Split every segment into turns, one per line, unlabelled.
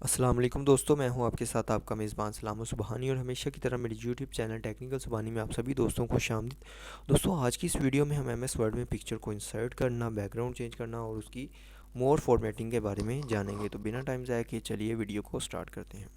अस्सलाम वालेकुम दोस्तों, मैं हूं आपके साथ आपका मेज़बान सलाम सुबहानी और हमेशा की तरह मेरे यूट्यूब चैनल टेक्निकल सुबहानी में आप सभी दोस्तों को खुशामदीद। दोस्तों, आज की इस वीडियो में हम एमएस वर्ड में पिक्चर को इंसर्ट करना, बैकग्राउंड चेंज करना और उसकी मोर फॉर्मेटिंग के बारे में जानेंगे। तो बिना टाइम ज़ाया किए चलिए वीडियो को स्टार्ट करते हैं।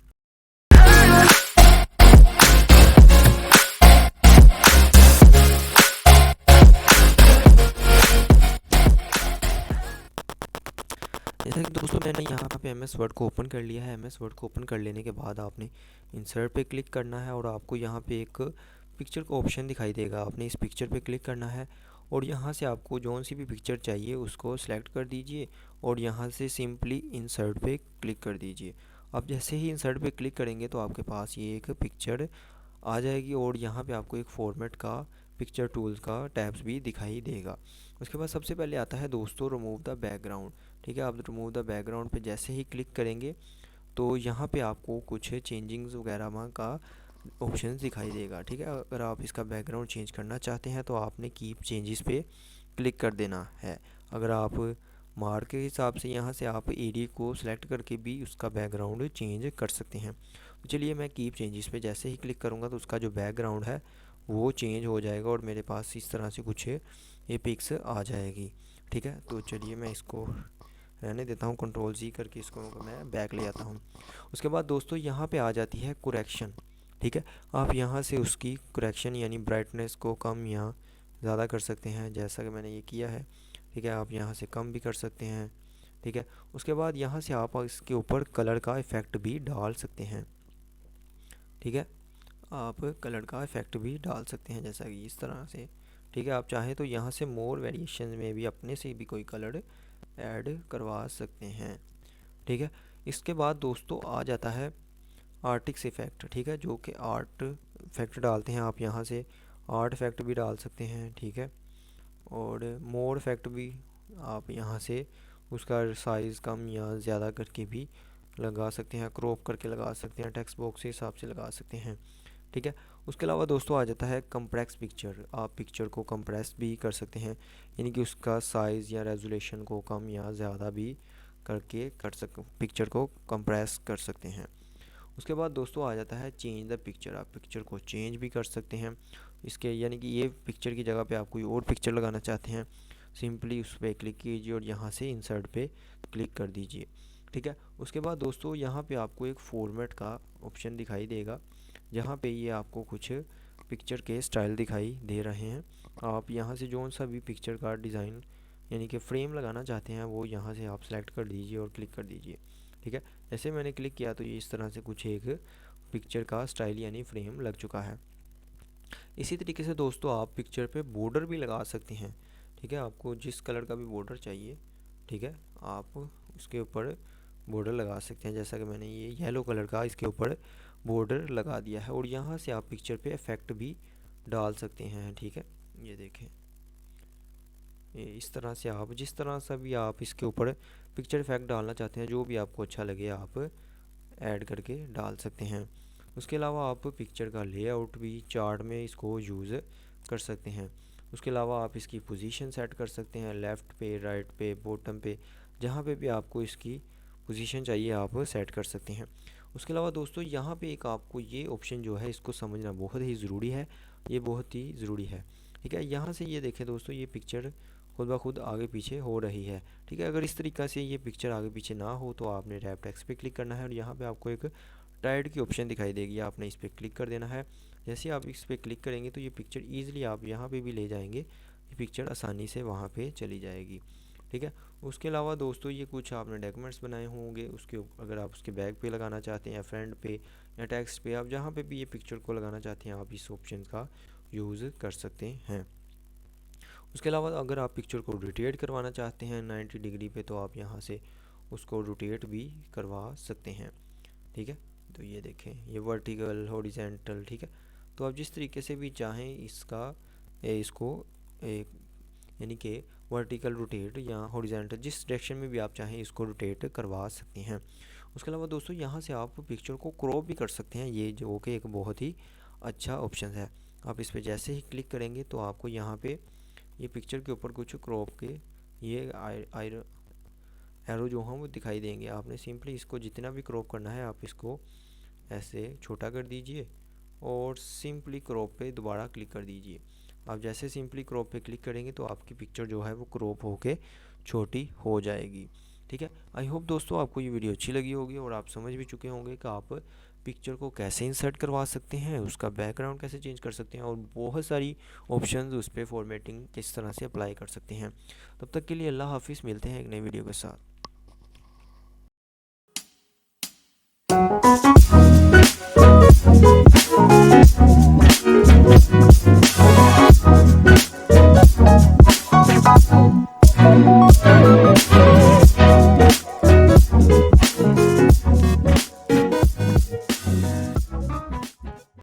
जैसा कि दोस्तों मैंने यहाँ पे एमएस वर्ड को ओपन कर लिया है। एमएस वर्ड को ओपन कर लेने के बाद आपने इंसर्ट पे क्लिक करना है और आपको यहाँ पे एक पिक्चर का ऑप्शन दिखाई देगा। आपने इस पिक्चर पे क्लिक करना है और यहाँ से आपको जौन सी भी पिक्चर चाहिए उसको सिलेक्ट कर दीजिए और यहाँ से सिंपली इंसर्ट पे क्लिक कर दीजिए। अब जैसे ही इंसर्ट पे क्लिक करेंगे तो आपके पास ये एक पिक्चर आ जाएगी और यहाँ पे आपको एक फॉर्मेट का पिक्चर टूल्स का टैब्स भी दिखाई देगा। उसके बाद सबसे पहले आता है दोस्तों रिमूव द बैकग्राउंड। ठीक है, आप रिमूव द बैकग्राउंड पे जैसे ही क्लिक करेंगे तो यहाँ पे आपको कुछ चेंजिंग्स वगैरह का ऑप्शन दिखाई देगा। ठीक है, अगर आप इसका बैकग्राउंड चेंज करना चाहते हैं तो आपने कीप चेंजेस पे क्लिक कर देना है। अगर आप मार्क के हिसाब से यहाँ से आप एरिया को सिलेक्ट करके भी उसका बैकग्राउंड चेंज कर सकते हैं। तो चलिए मैं कीप चेंजेस पे जैसे ही क्लिक करूँगा तो उसका जो बैकग्राउंड है वो चेंज हो जाएगा और मेरे पास इस तरह से कुछ ये पिक्स आ जाएगी। ठीक है, तो चलिए मैं इसको रहने देता हूँ, कंट्रोल जी करके इसको मैं बैक ले आता हूँ। उसके बाद दोस्तों यहाँ पे आ जाती है कुरेक्शन। ठीक है, आप यहाँ से उसकी कुरेक्शन यानी ब्राइटनेस को कम या ज़्यादा कर सकते हैं, जैसा कि मैंने ये किया है। ठीक है, आप यहाँ से कम भी कर सकते हैं। ठीक है, उसके बाद यहाँ से आप इसके ऊपर कलर का इफ़ेक्ट भी डाल सकते हैं। ठीक है, आप कलर का इफ़ेक्ट भी डाल सकते हैं जैसा कि इस तरह से। ठीक है, आप चाहें तो यहाँ से मोर वेरिएशन में भी अपने से भी कोई कलर ऐड करवा सकते हैं। ठीक है, इसके बाद दोस्तों आ जाता है आर्टिक्स इफ़ेक्ट। ठीक है, जो कि आर्ट इफ़ेक्ट डालते हैं, आप यहाँ से आर्ट इफ़ेक्ट भी डाल सकते हैं। ठीक है, और मोर इफ़ेक्ट भी आप यहाँ से उसका साइज़ कम या ज़्यादा करके भी लगा सकते हैं, क्रॉप करके लगा सकते हैं, टेक्स्ट बॉक्स के हिसाब से लगा सकते हैं। ठीक है, उसके अलावा दोस्तों आ जाता है कंप्रेस पिक्चर। आप पिक्चर को कंप्रेस भी कर सकते हैं, यानी कि उसका साइज़ या रेजोल्यूशन को कम या ज़्यादा भी करके पिक्चर को कंप्रेस कर सकते हैं। उसके बाद दोस्तों आ जाता है चेंज द पिक्चर। आप पिक्चर को चेंज भी कर सकते हैं इसके, यानी कि ये पिक्चर की जगह पे आप कोई और पिक्चर लगाना चाहते हैं, सिंपली उस पर क्लिक कीजिए और यहाँ से इंसर्ट पे क्लिक कर दीजिए। ठीक है, उसके बाद दोस्तों यहाँ पे आपको एक फॉर्मेट का ऑप्शन दिखाई देगा, जहाँ पे ये आपको कुछ पिक्चर के स्टाइल दिखाई दे रहे हैं। आप यहाँ से जो सा भी पिक्चर का डिज़ाइन यानी कि फ्रेम लगाना चाहते हैं वो यहाँ से आप सेलेक्ट कर दीजिए और क्लिक कर दीजिए। ठीक है, जैसे मैंने क्लिक किया तो ये इस तरह से कुछ एक पिक्चर का स्टाइल यानी फ्रेम लग चुका है। इसी तरीके से दोस्तों आप पिक्चर पे बॉर्डर भी लगा सकते हैं। ठीक है, आपको जिस कलर का भी बॉर्डर चाहिए, ठीक है, आप उसके ऊपर बॉर्डर लगा सकते हैं। जैसा कि मैंने ये येलो कलर का इसके ऊपर बॉर्डर लगा दिया है और यहाँ से आप पिक्चर पे इफ़ेक्ट भी डाल सकते हैं। ठीक है, ये देखें, ये इस तरह से आप जिस तरह से भी आप इसके ऊपर पिक्चर इफ़ेक्ट डालना चाहते हैं, जो भी आपको अच्छा लगे आप ऐड करके डाल सकते हैं। उसके अलावा आप पिक्चर का लेआउट भी चार्ट में इसको यूज़ कर सकते हैं। उसके अलावा आप इसकी पोजीशन सेट कर सकते हैं, लेफ़्ट पे, राइट पे, बॉटम पे, जहाँ पे भी आपको इसकी पोजीशन चाहिए आप सेट कर सकते हैं। उसके अलावा दोस्तों यहाँ पे एक आपको ये ऑप्शन जो है इसको समझना बहुत ही ज़रूरी है, ये बहुत ही ज़रूरी है। ठीक है, यहाँ से ये देखें दोस्तों, ये पिक्चर खुद ब खुद आगे पीछे हो रही है। ठीक है, अगर इस तरीक़ा से ये पिक्चर आगे पीछे ना हो तो आपने रैप टेक्स्ट पे क्लिक करना है और यहाँ पे आपको एक टाइड की ऑप्शन दिखाई देगी, आपने इस पर क्लिक कर देना है। जैसे आप इस पर क्लिक करेंगे तो ये पिक्चर ईज़िली आप यहाँ पे भी ले जाएंगे, ये पिक्चर आसानी से वहाँ पे चली जाएगी। ठीक है, उसके अलावा दोस्तों ये कुछ आपने डॉक्यूमेंट्स बनाए होंगे, उसके अगर आप उसके बैक पे लगाना चाहते हैं या फ्रंट पे या टेक्स्ट पे, आप जहाँ पे भी ये पिक्चर को लगाना चाहते हैं आप इस ऑप्शन का यूज़ कर सकते हैं। उसके अलावा अगर आप पिक्चर को रोटेट करवाना चाहते हैं 90 डिग्री पे तो आप यहाँ से उसको रोटेट भी करवा सकते हैं। ठीक है, तो ये देखें, ये वर्टिकल, हॉरिजेंटल। ठीक है, तो आप जिस तरीके से भी चाहें इसको एक यानी कि वर्टिकल रोटेट या हॉरिजेंटल, जिस डायरेक्शन में भी आप चाहें इसको रोटेट करवा सकते हैं। उसके अलावा दोस्तों यहाँ से आप पिक्चर को क्रॉप भी कर सकते हैं, ये जो कि एक बहुत ही अच्छा ऑप्शन है। आप इस पर जैसे ही क्लिक करेंगे तो आपको यहाँ पे ये पिक्चर के ऊपर कुछ क्रॉप के ये एरो जो हैं वो दिखाई देंगे। आपने सिंपली इसको जितना भी क्रॉप करना है आप इसको ऐसे छोटा कर दीजिए और सिंपली क्रॉप पे दोबारा क्लिक कर दीजिए। आप जैसे सिंपली क्रॉप पे क्लिक करेंगे तो आपकी पिक्चर जो है वो क्रॉप होके छोटी हो जाएगी। ठीक है, आई होप दोस्तों आपको ये वीडियो अच्छी लगी होगी और आप समझ भी चुके होंगे कि आप पिक्चर को कैसे इंसर्ट करवा सकते हैं, उसका बैकग्राउंड कैसे चेंज कर सकते हैं और बहुत सारी ऑप्शंस उस पर फॉर्मेटिंग किस तरह से अप्लाई कर सकते हैं। तब तक के लिए अल्लाह हाफिज़, मिलते हैं एक नई वीडियो के साथ।